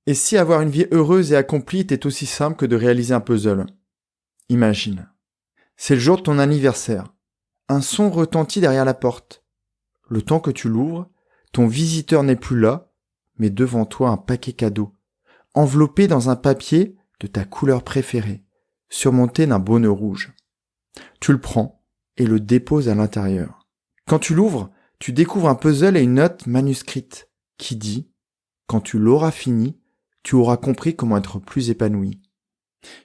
Et si avoir une vie heureuse et accomplie était aussi simple que de réaliser un puzzle? Imagine. C'est le jour de ton anniversaire. Un son retentit derrière la porte. Le temps que tu l'ouvres, ton visiteur n'est plus là, mais devant toi un paquet cadeau, enveloppé dans un papier de ta couleur préférée, surmonté d'un beau nœud rouge. Tu le prends et le déposes à l'intérieur. Quand tu l'ouvres, tu découvres un puzzle et une note manuscrite qui dit « Quand tu l'auras fini, tu auras compris comment être plus épanoui. »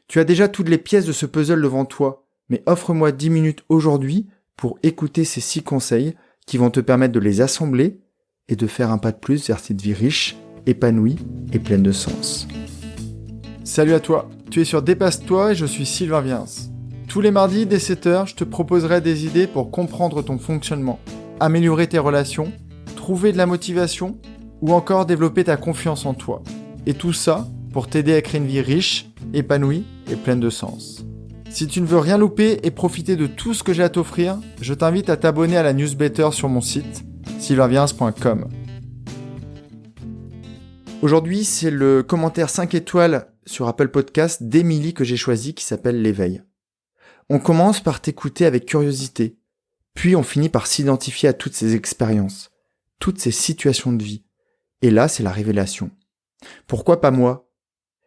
Tu as déjà toutes les pièces de ce puzzle devant toi, mais offre-moi 10 minutes aujourd'hui pour écouter ces 6 conseils qui vont te permettre de les assembler et de faire un pas de plus vers cette vie riche, épanouie et pleine de sens. Salut à toi, tu es sur Dépasse-toi et je suis Sylvain Viens. Tous les mardis dès 7h, je te proposerai des idées pour comprendre ton fonctionnement, améliorer tes relations, trouver de la motivation ou encore développer ta confiance en toi. Et tout ça pour t'aider à créer une vie riche, épanouie et pleine de sens. Si tu ne veux rien louper et profiter de tout ce que j'ai à t'offrir, je t'invite à t'abonner à la newsletter sur mon site, sylvainviens.com. Aujourd'hui, c'est le commentaire 5 étoiles sur Apple Podcast d'Émilie que j'ai choisi qui s'appelle L'éveil. On commence par t'écouter avec curiosité, puis on finit par s'identifier à toutes ces expériences, toutes ces situations de vie. Et là, c'est la révélation. Pourquoi pas moi ?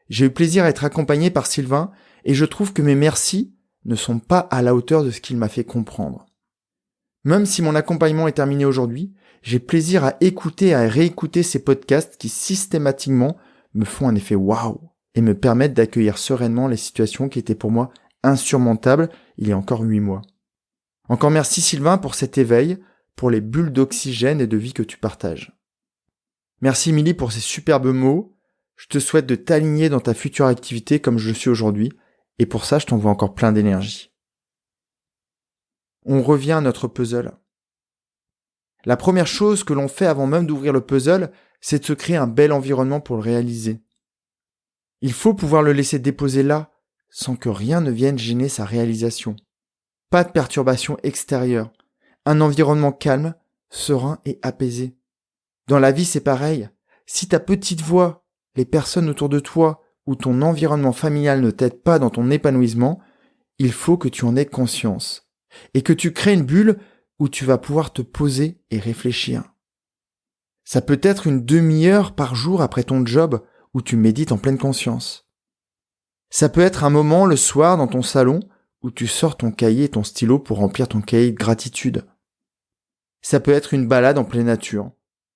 J'ai eu plaisir à être accompagné par Sylvain et je trouve que mes merci ne sont pas à la hauteur de ce qu'il m'a fait comprendre. Même si mon accompagnement est terminé aujourd'hui, j'ai plaisir à écouter et à réécouter ces podcasts qui systématiquement me font un effet waouh et me permettent d'accueillir sereinement les situations qui étaient pour moi insurmontables il y a encore 8 mois. Encore merci Sylvain pour cet éveil, pour les bulles d'oxygène et de vie que tu partages. Merci Émilie pour ces superbes mots. Je te souhaite de t'aligner dans ta future activité comme je le suis aujourd'hui, et pour ça, je t'envoie encore plein d'énergie. On revient à notre puzzle. La première chose que l'on fait avant même d'ouvrir le puzzle, c'est de se créer un bel environnement pour le réaliser. Il faut pouvoir le laisser déposer là, sans que rien ne vienne gêner sa réalisation. Pas de perturbation extérieure. Un environnement calme, serein et apaisé. Dans la vie, c'est pareil. Si ta petite voix, les personnes autour de toi ou ton environnement familial ne t'aident pas dans ton épanouissement, il faut que tu en aies conscience et que tu crées une bulle où tu vas pouvoir te poser et réfléchir. Ça peut être une demi-heure par jour après ton job où tu médites en pleine conscience. Ça peut être un moment le soir dans ton salon où tu sors ton cahier et ton stylo pour remplir ton cahier de gratitude. Ça peut être une balade en pleine nature,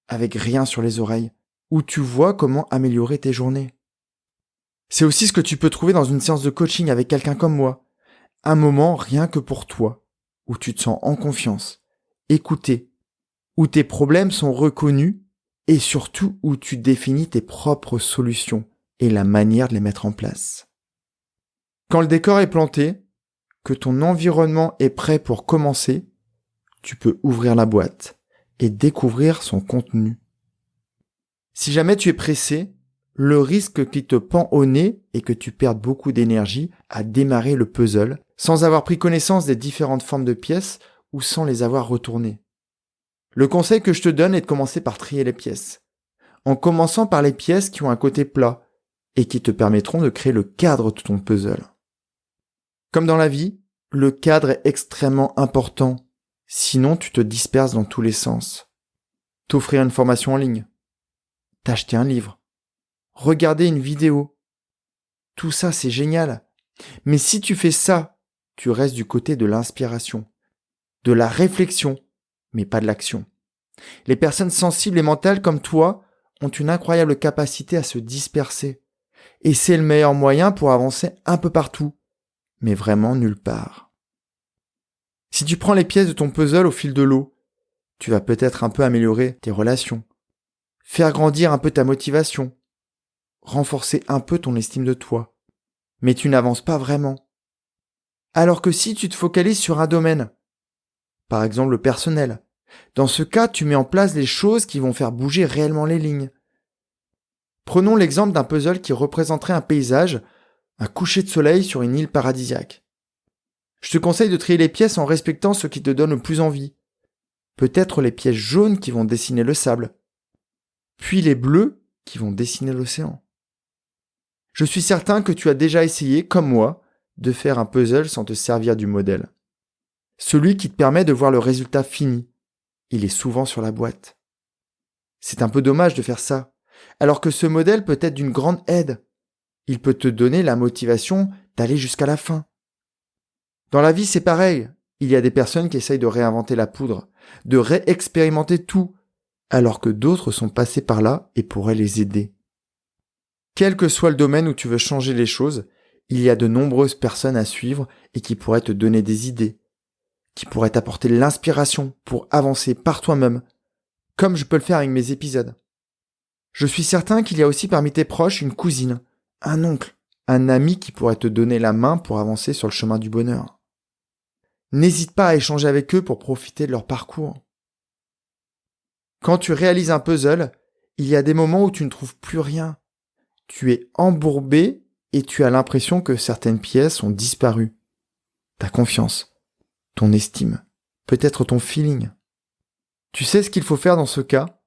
avec rien sur les oreilles, où tu vois comment améliorer tes journées. C'est aussi ce que tu peux trouver dans une séance de coaching avec quelqu'un comme moi. Un moment rien que pour toi, où tu te sens en confiance, écouté, où tes problèmes sont reconnus et surtout où tu définis tes propres solutions et la manière de les mettre en place. Quand le décor est planté, que ton environnement est prêt pour commencer, tu peux ouvrir la boîte et découvrir son contenu. Si jamais tu es pressé, le risque qui te pend au nez est que tu perdes beaucoup d'énergie à démarrer le puzzle sans avoir pris connaissance des différentes formes de pièces ou sans les avoir retournées. Le conseil que je te donne est de commencer par trier les pièces, en commençant par les pièces qui ont un côté plat et qui te permettront de créer le cadre de ton puzzle. Comme dans la vie, le cadre est extrêmement important, sinon tu te disperses dans tous les sens. T'offrir une formation en ligne, t'acheter un livre, regarder une vidéo. Tout ça, c'est génial. Mais si tu fais ça, tu restes du côté de l'inspiration, de la réflexion, mais pas de l'action. Les personnes sensibles et mentales comme toi ont une incroyable capacité à se disperser. Et c'est le meilleur moyen pour avancer un peu partout, mais vraiment nulle part. Si tu prends les pièces de ton puzzle au fil de l'eau, tu vas peut-être un peu améliorer tes relations, faire grandir un peu ta motivation, renforcer un peu ton estime de toi. Mais tu n'avances pas vraiment. Alors que si tu te focalises sur un domaine, par exemple le personnel, dans ce cas, tu mets en place les choses qui vont faire bouger réellement les lignes. Prenons l'exemple d'un puzzle qui représenterait un paysage, un coucher de soleil sur une île paradisiaque. Je te conseille de trier les pièces en respectant ce qui te donne le plus envie. Peut-être les pièces jaunes qui vont dessiner le sable, puis les bleus qui vont dessiner l'océan. Je suis certain que tu as déjà essayé, comme moi, de faire un puzzle sans te servir du modèle. Celui qui te permet de voir le résultat fini. Il est souvent sur la boîte. C'est un peu dommage de faire ça, alors que ce modèle peut être d'une grande aide. Il peut te donner la motivation d'aller jusqu'à la fin. Dans la vie, c'est pareil. Il y a des personnes qui essayent de réinventer la poudre, de réexpérimenter tout, alors que d'autres sont passés par là et pourraient les aider. Quel que soit le domaine où tu veux changer les choses, il y a de nombreuses personnes à suivre et qui pourraient te donner des idées, qui pourraient t'apporter l'inspiration pour avancer par toi-même, comme je peux le faire avec mes épisodes. Je suis certain qu'il y a aussi parmi tes proches une cousine, un oncle, un ami qui pourrait te donner la main pour avancer sur le chemin du bonheur. N'hésite pas à échanger avec eux pour profiter de leur parcours. Quand tu réalises un puzzle, il y a des moments où tu ne trouves plus rien. Tu es embourbé et tu as l'impression que certaines pièces ont disparu. Ta confiance, ton estime, peut-être ton feeling. Tu sais ce qu'il faut faire dans ce cas ?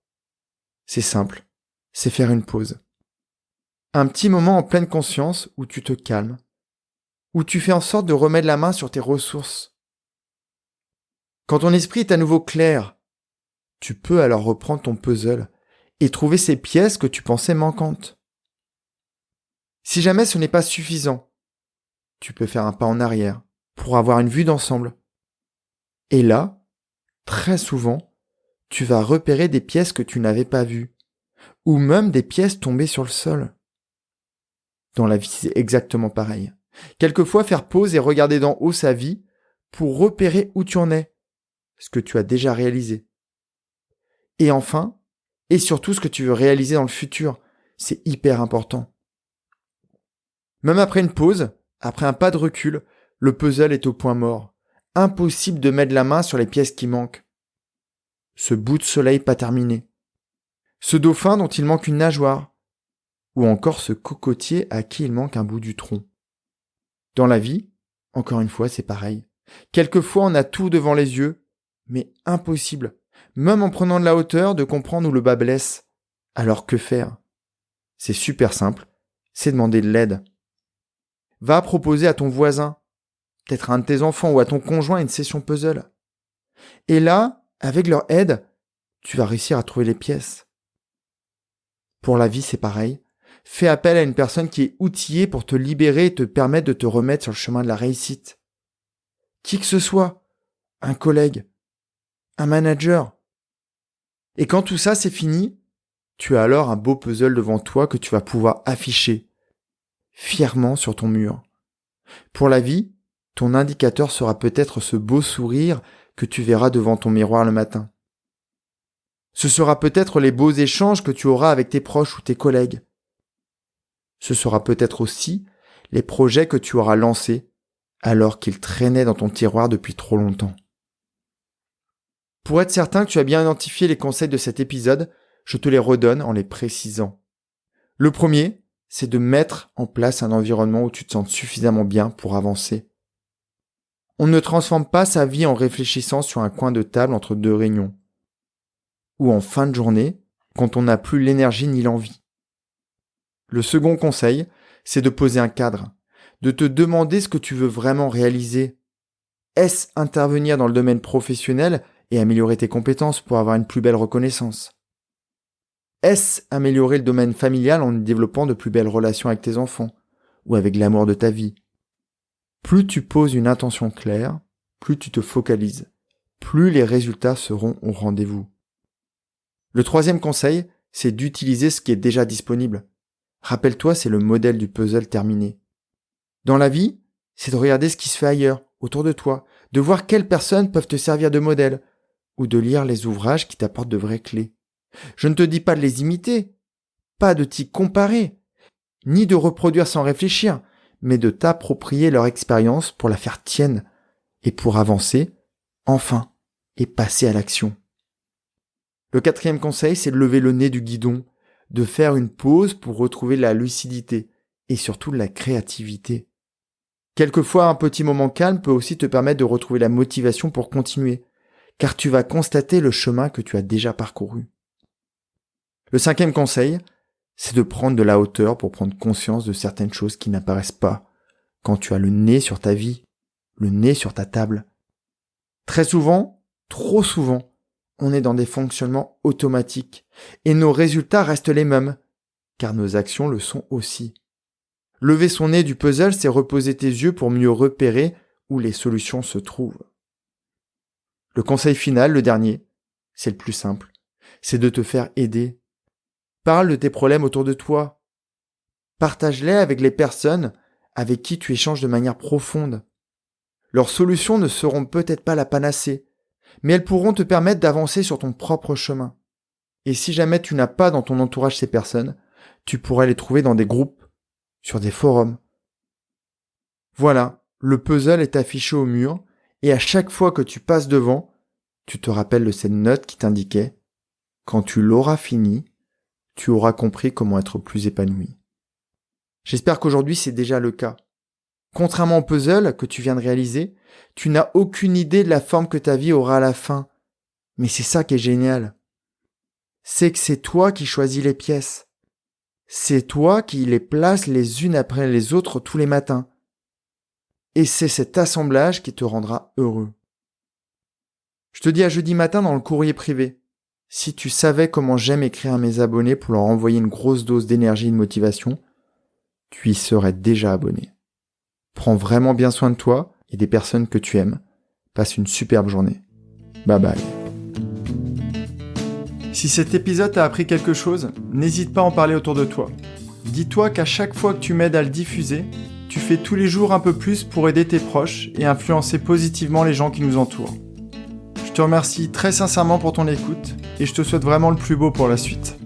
C'est simple, c'est faire une pause. Un petit moment en pleine conscience où tu te calmes, où tu fais en sorte de remettre la main sur tes ressources. Quand ton esprit est à nouveau clair, tu peux alors reprendre ton puzzle et trouver ces pièces que tu pensais manquantes. Si jamais ce n'est pas suffisant, tu peux faire un pas en arrière pour avoir une vue d'ensemble. Et là, très souvent, tu vas repérer des pièces que tu n'avais pas vues, ou même des pièces tombées sur le sol. Dans la vie, c'est exactement pareil. Quelquefois, faire pause et regarder d'en haut sa vie pour repérer où tu en es, ce que tu as déjà réalisé. Et enfin, et surtout ce que tu veux réaliser dans le futur, c'est hyper important. Même après une pause, après un pas de recul, le puzzle est au point mort. Impossible de mettre la main sur les pièces qui manquent. Ce bout de soleil pas terminé. Ce dauphin dont il manque une nageoire. Ou encore ce cocotier à qui il manque un bout du tronc. Dans la vie, encore une fois, c'est pareil. Quelquefois, on a tout devant les yeux, mais impossible, même en prenant de la hauteur, de comprendre où le bas blesse. Alors que faire ? C'est super simple, c'est demander de l'aide. Va proposer à ton voisin, peut-être à un de tes enfants ou à ton conjoint une session puzzle. Et là, avec leur aide, tu vas réussir à trouver les pièces. Pour la vie, c'est pareil. Fais appel à une personne qui est outillée pour te libérer et te permettre de te remettre sur le chemin de la réussite. Qui que ce soit, un collègue, un manager. Et quand tout ça c'est fini, tu as alors un beau puzzle devant toi que tu vas pouvoir afficher fièrement sur ton mur. Pour la vie, ton indicateur sera peut-être ce beau sourire que tu verras devant ton miroir le matin. Ce sera peut-être les beaux échanges que tu auras avec tes proches ou tes collègues. Ce sera peut-être aussi les projets que tu auras lancés alors qu'ils traînaient dans ton tiroir depuis trop longtemps. Pour être certain que tu as bien identifié les conseils de cet épisode, je te les redonne en les précisant. Le premier, c'est de mettre en place un environnement où tu te sens suffisamment bien pour avancer. On ne transforme pas sa vie en réfléchissant sur un coin de table entre deux réunions. Ou en fin de journée, quand on n'a plus l'énergie ni l'envie. Le second conseil, c'est de poser un cadre, de te demander ce que tu veux vraiment réaliser. Est-ce intervenir dans le domaine professionnel et améliorer tes compétences pour avoir une plus belle reconnaissance ? Est-ce améliorer le domaine familial en développant de plus belles relations avec tes enfants ou avec l'amour de ta vie ? Plus tu poses une intention claire, plus tu te focalises, plus les résultats seront au rendez-vous. Le troisième conseil, c'est d'utiliser ce qui est déjà disponible. Rappelle-toi, c'est le modèle du puzzle terminé. Dans la vie, c'est de regarder ce qui se fait ailleurs, autour de toi, de voir quelles personnes peuvent te servir de modèle, ou de lire les ouvrages qui t'apportent de vraies clés. Je ne te dis pas de les imiter, pas de t'y comparer, ni de reproduire sans réfléchir, mais de t'approprier leur expérience pour la faire tienne, et pour avancer, enfin, et passer à l'action. Le quatrième conseil, c'est de lever le nez du guidon, de faire une pause pour retrouver la lucidité, et surtout la créativité. Quelquefois, un petit moment calme peut aussi te permettre de retrouver la motivation pour continuer, car tu vas constater le chemin que tu as déjà parcouru. Le cinquième conseil, c'est de prendre de la hauteur pour prendre conscience de certaines choses qui n'apparaissent pas quand tu as le nez sur ta vie, le nez sur ta table. Très souvent, trop souvent, on est dans des fonctionnements automatiques et nos résultats restent les mêmes, car nos actions le sont aussi. Lever son nez du puzzle, c'est reposer tes yeux pour mieux repérer où les solutions se trouvent. Le conseil final, le dernier, c'est le plus simple, c'est de te faire aider. Parle de tes problèmes autour de toi. Partage-les avec les personnes avec qui tu échanges de manière profonde. Leurs solutions ne seront peut-être pas la panacée, mais elles pourront te permettre d'avancer sur ton propre chemin. Et si jamais tu n'as pas dans ton entourage ces personnes, tu pourrais les trouver dans des groupes, sur des forums. Voilà, le puzzle est affiché au mur, et à chaque fois que tu passes devant, tu te rappelles de cette note qui t'indiquait « Quand tu l'auras fini, tu auras compris comment être plus épanoui. » J'espère qu'aujourd'hui c'est déjà le cas. Contrairement au puzzle que tu viens de réaliser, tu n'as aucune idée de la forme que ta vie aura à la fin. Mais c'est ça qui est génial. C'est que c'est toi qui choisis les pièces. C'est toi qui les places les unes après les autres tous les matins. Et c'est cet assemblage qui te rendra heureux. Je te dis à jeudi matin dans le courrier privé. Si tu savais comment j'aime écrire à mes abonnés pour leur envoyer une grosse dose d'énergie et de motivation, tu y serais déjà abonné. Prends vraiment bien soin de toi et des personnes que tu aimes. Passe une superbe journée. Bye bye. Si cet épisode t'a appris quelque chose, n'hésite pas à en parler autour de toi. Dis-toi qu'à chaque fois que tu m'aides à le diffuser, tu fais tous les jours un peu plus pour aider tes proches et influencer positivement les gens qui nous entourent. Je te remercie très sincèrement pour ton écoute et je te souhaite vraiment le plus beau pour la suite.